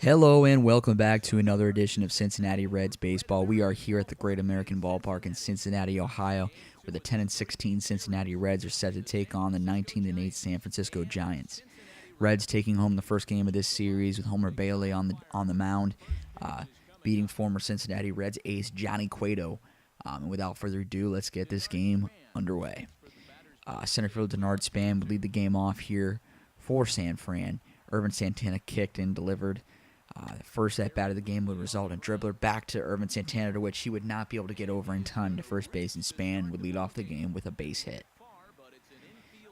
Hello and welcome back to another edition of Cincinnati Reds Baseball. We are here at the Great American Ballpark in Cincinnati, Ohio, where the 10-16 Cincinnati Reds are set to take on the 19-8 San Francisco Giants. Reds taking home the first game of this series with Homer Bailey on the mound, beating former Cincinnati Reds ace Johnny Cueto. And without further ado, let's get this game underway. Center fielder Denard Span would lead the game off here for San Fran. Irvin Santana kicked and delivered. The first at-bat of the game would result in a dribbler back to Irvin Santana, to which he would not be able to get over in time to first base, and Span would lead off the game with a base hit.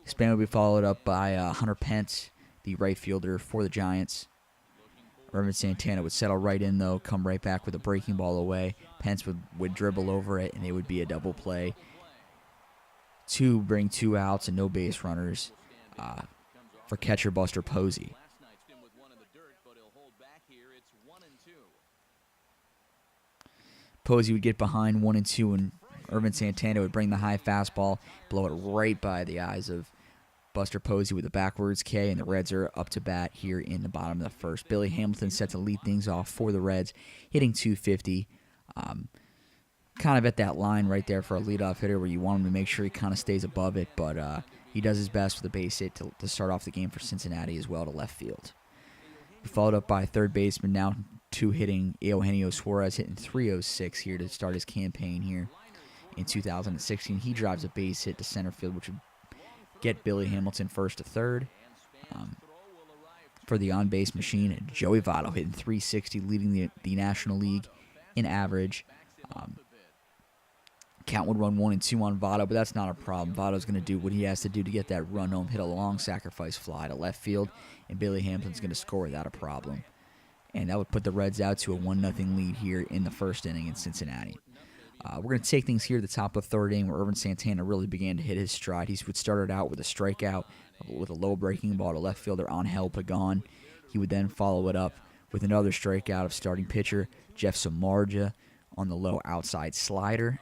Span would be followed up by Hunter Pence, the right fielder for the Giants. Irvin Santana would settle right in, though, come right back with a breaking ball away. Pence would dribble over it, and it would be a double play to bring 2 outs and no base runners for catcher Buster Posey. Posey would get behind 1-2, and Irvin Santana would bring the high fastball, blow it right by the eyes of Buster Posey with a backwards K, and the Reds are up to bat here in the bottom of the first. Billy Hamilton set to lead things off for the Reds, hitting .250. Kind of at that line right there for a leadoff hitter where you want him to make sure he kind of stays above it, but he does his best with a base hit to start off the game for Cincinnati as well to left field. Followed up by third baseman, now hitting Eugenio Suarez, hitting .306 here to start his campaign here in 2016. He drives a base hit to center field, which would get Billy Hamilton first to third. For the on-base machine, Joey Votto hitting .360, leading the National League in average. Count would run 1-2 on Votto, but that's not a problem. Votto's going to do what he has to do to get that run home, hit a long sacrifice fly to left field, and Billy Hamilton's going to score without a problem. And that would put the Reds out to a 1-0 lead here in the first inning in Cincinnati. We're going to take things here at the top of the third inning where Irvin Santana really began to hit his stride. He would start it out with a strikeout with a low breaking ball to left fielder Angel Pagan. He would then follow it up with another strikeout of starting pitcher Jeff Samardzija on the low outside slider.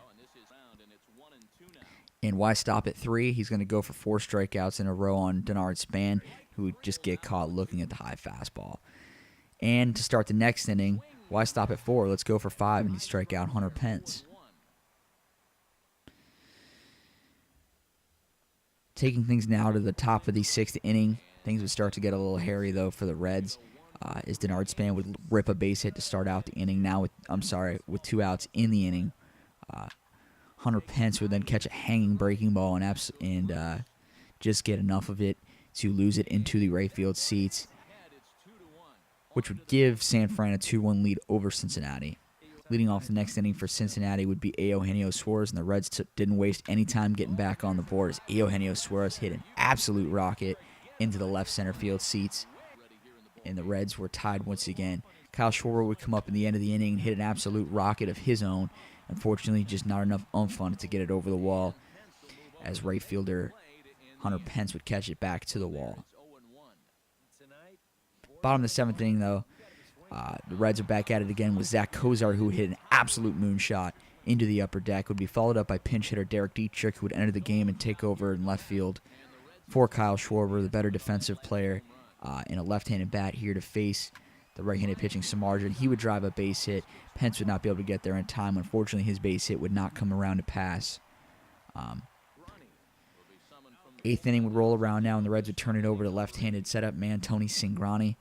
And why stop at 3? He's going to go for 4 strikeouts in a row on Denard Span, who would just get caught looking at the high fastball. And to start the next inning, why stop at 4? Let's go for 5, and he strike out Hunter Pence. Taking things now to the top of the 6th inning, things would start to get a little hairy, though, for the Reds, as Denard Span would rip a base hit to start out the inning. Now, with 2 outs in the inning, Hunter Pence would then catch a hanging breaking ball and just get enough of it to lose it into the right field seats, which would give San Fran a 2-1 lead over Cincinnati. Leading off the next inning for Cincinnati would be Eugenio Suarez, and the Reds didn't waste any time getting back on the board as Eugenio Suarez hit an absolute rocket into the left center field seats, and the Reds were tied once again. Kyle Schwarber would come up in the end of the inning and hit an absolute rocket of his own. Unfortunately, just not enough oomph on it to get it over the wall, as right fielder Hunter Pence would catch it back to the wall. Bottom of the 7th inning, though, the Reds are back at it again with Zach Kozar, who hit an absolute moonshot into the upper deck. Would be followed up by pinch hitter Derek Dietrich, who would enter the game and take over in left field for Kyle Schwarber, the better defensive player, in a left-handed bat here to face the right-handed pitching Samardzija, and he would drive a base hit. Pence would not be able to get there in time. Unfortunately, his base hit would not come around to pass. 8th inning would roll around now, and the Reds would turn it over to left-handed setup man Tony Cingrani.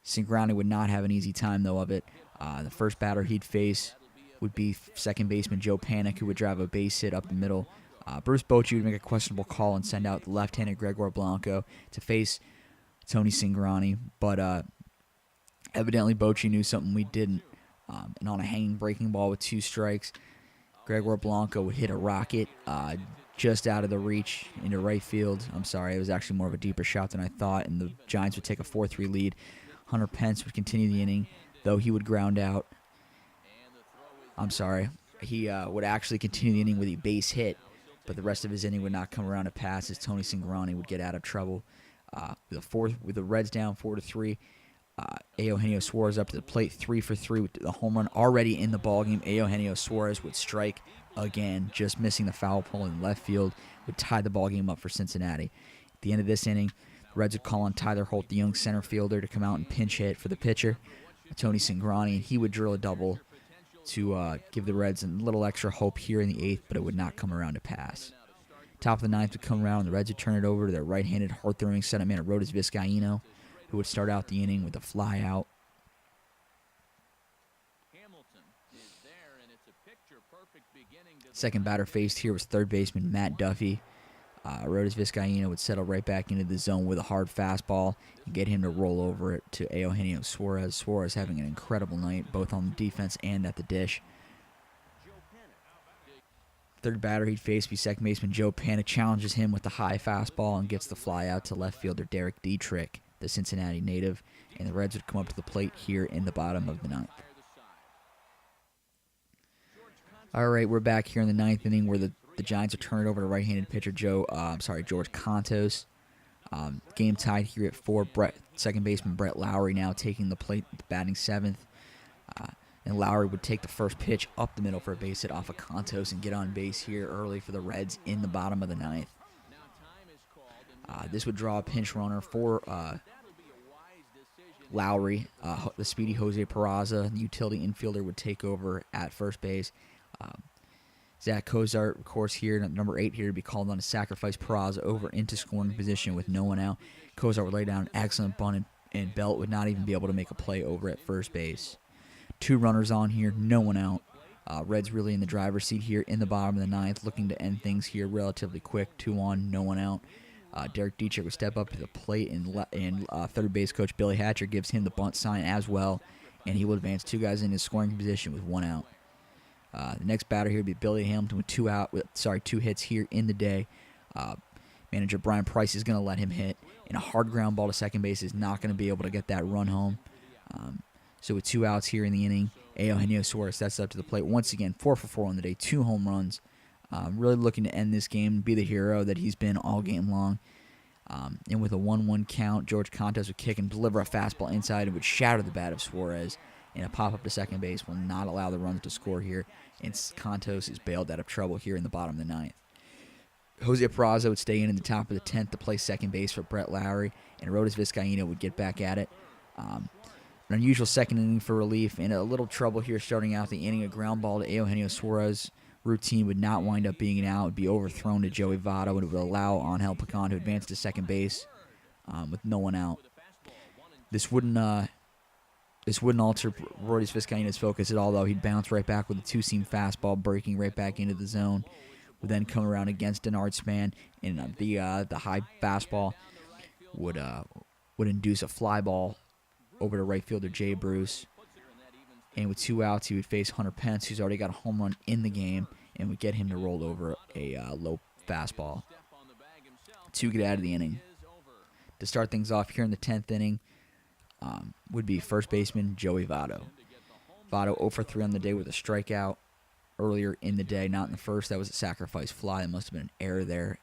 Cingrani would not have an easy time, though, of it. The first batter he'd face would be second baseman Joe Panik, who would drive a base hit up the middle. Bruce Bochy would make a questionable call and send out the left-handed Gregor Blanco to face Tony Cingrani, but evidently Bochy knew something we didn't, and on a hanging breaking ball with 2 strikes, Gregor Blanco would hit a rocket just out of the reach into right field. I'm sorry, it was actually more of a deeper shot than I thought, and the Giants would take a 4-3 lead. Hunter Pence would continue the inning, though he would ground out. I'm sorry, he would actually continue the inning with a base hit, but the rest of his inning would not come around to pass as Tony Cingrani would get out of trouble. With the Reds down 4-3, Eugenio Suarez up to the plate, 3 for 3 with the home run already in the ballgame. Eugenio Suarez would strike again, just missing the foul pole in left field, would tie the ballgame up for Cincinnati. At the end of this inning, Reds would call on Tyler Holt, the young center fielder, to come out and pinch hit for the pitcher, Tony Cingrani, and he would drill a double to give the Reds a little extra hope here in the 8th, but it would not come around to pass. Top of the 9th would come around, and the Reds would turn it over to their right-handed, hard-throwing setup man, Arodys Vizcaino, who would start out the inning with a fly out. Second batter faced here was third baseman Matt Duffy. Arodys Vizcaino would settle right back into the zone with a hard fastball and get him to roll over it to Eugenio Suarez. Suarez having an incredible night, both on the defense and at the dish. Third batter he'd face be second baseman Joe Panic, challenges him with the high fastball and gets the fly out to left fielder Derek Dietrich, the Cincinnati native, and the Reds would come up to the plate here in the bottom of the 9th. All right, we're back here in the 9th inning where the Giants are turning over to right-handed pitcher George Contos. Game tied here at 4. Second baseman Brett Lowry now taking the plate, batting 7th. And Lowry would take the first pitch up the middle for a base hit off of Contos and get on base here early for the Reds in the bottom of the 9th. This would draw a pinch runner for Lowry. The speedy Jose Peraza, the utility infielder, would take over at first base. Zach Cozart, of course, here, number 8 here, to be called on to sacrifice Peraza over into scoring position with no one out. Cozart would lay down an excellent bunt, and Belt would not even be able to make a play over at first base. 2 runners on here, no one out. Reds really in the driver's seat here in the bottom of the 9th, looking to end things here relatively quick. 2 on, no one out. Derek Dietrich would step up to the plate, and third base coach Billy Hatcher gives him the bunt sign as well, and he will advance 2 guys in his scoring position with 1 out. The next batter here would be Billy Hamilton with 2 hits here in the day. Manager Brian Price is going to let him hit, and a hard ground ball to second base is not going to be able to get that run home. So with 2 outs here in the inning, Eugenio Suarez steps up to the plate once again, 4 for 4 on the day, 2 home runs. Really looking to end this game and be the hero that he's been all game long. And with a 1-1 count, George Contos would kick and deliver a fastball inside and would shatter the bat of Suarez. And a pop-up to second base will not allow the runs to score here. And Contos is bailed out of trouble here in the bottom of the 9th. Jose Peraza would stay in the top of the 10th to play second base for Brett Lowry. And Arodys Vizcaino would get back at it. An unusual second inning for relief. And a little trouble here starting out the inning. A ground ball to Eugenio Suarez. Routine would not wind up being an out. It would be overthrown to Joey Votto. And it would allow Angel Pagan to advance to second base with no one out. This wouldn't alter Arodys Vizcaino's focus at all, though. He'd bounce right back with a 2-seam fastball, breaking right back into the zone. Would then come around against Denard Span, and the high fastball would induce a fly ball over to right fielder Jay Bruce. And with 2 outs, he would face Hunter Pence, who's already got a home run in the game, and would get him to roll over a low fastball to get out of the inning. To start things off here in the 10th inning, would be first baseman Joey Votto. Votto 0 for 3 on the day with a strikeout earlier in the day, not in the first. That was a sacrifice fly. That must have been an error there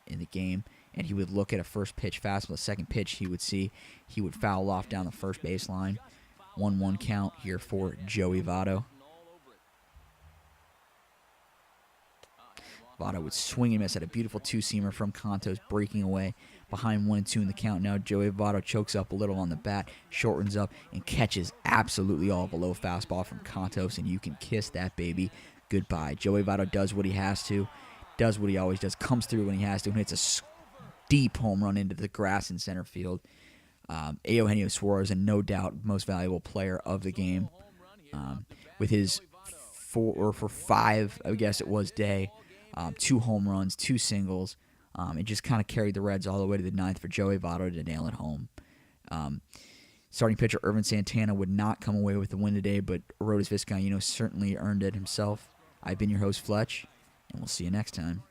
in the game. And he would look at a first pitch fastball. The second pitch he would foul off down the first baseline. 1-1 count here for Joey Votto. Votto would swing and miss at a beautiful 2-seamer from Contos, breaking away behind 1-2 in the count. Now Joey Votto chokes up a little on the bat, shortens up, and catches absolutely all of a low fastball from Contos, and you can kiss that baby goodbye. Joey Votto does what he has to, does what he always does, comes through when he has to, and hits a deep home run into the grass in center field. Eugenio Suarez, and no doubt most valuable player of the game, with his 4 for 5, I guess it was, day. 2 home runs, 2 singles. It just kind of carried the Reds all the way to the 9th for Joey Votto to nail it home. Starting pitcher Irvin Santana would not come away with the win today, but Arodys Vizcaino certainly earned it himself. I've been your host, Fletch, and we'll see you next time.